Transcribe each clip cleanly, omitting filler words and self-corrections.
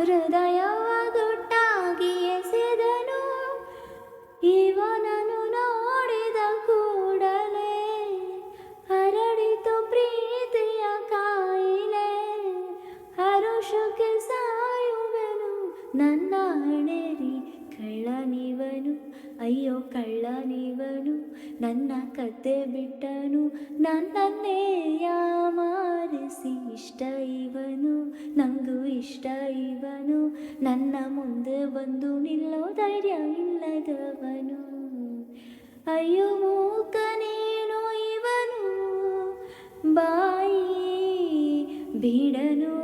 ಹೃದಯವ ಗುಟ್ಟಾಗಿ ಎಸೆದನು. ಇವನನ್ನು ನೋಡಿದ ಕೂಡಲೇ ಹರಡಿತು ಪ್ರೀತಿಯ ಕಾಯಿಲೆ. ಹರುಷಕ್ಕೆ ಸಾಯುವೆನು ನನ್ನ ಹಣೆರಿ, ಕಳ್ಳನಿವನು ಅಯ್ಯೋ ಕಳ್ಳನಿವನು. ನನ್ನ ಕತೆ ಬಿಟ್ಟನು ನನ್ನನ್ನೇ ಯಾಮಾರಿಸಿ. ಇಷ್ಟ ಇವನು ನಂಗೂ ಇಷ್ಟ ಇವನು, ನನ್ನ ಮುಂದೆ ಬಂದು ನಿಲ್ಲೋ ಧೈರ್ಯ ಇಲ್ಲದವನು. ಅಯ್ಯೋ ಮೂಕನೇನೋ ಇವನು, ಬಾಯಿ ಬಿಡನು.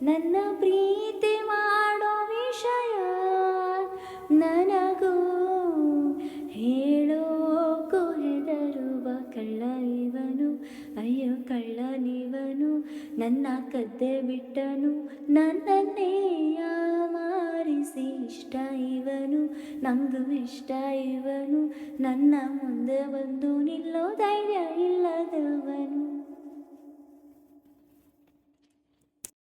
ನನ್ನ ಪ್ರೀತಿ ಮಾಡೋ ವಿಷಯ ನನಗೂ ಹೇಳೋಕು ಹೆದರುವ ಕಳ್ಳ ಇವನು ಅಯ್ಯೋ ಕಳ್ಳನಿವನು. ನನ್ನ ಕದ್ದೆ ಬಿಟ್ಟನು ನನ್ನನ್ನೇ ಯಾಮಾರಿಸಿ. ಇಷ್ಟ ಇವನು ನಂಗೂ ಇಷ್ಟ ಇವನು, ನನ್ನ ಮುಂದೆ ಬಂದು ನಿಲ್ಲೋ ಧೈರ್ಯ ಇಲ್ಲದವನು.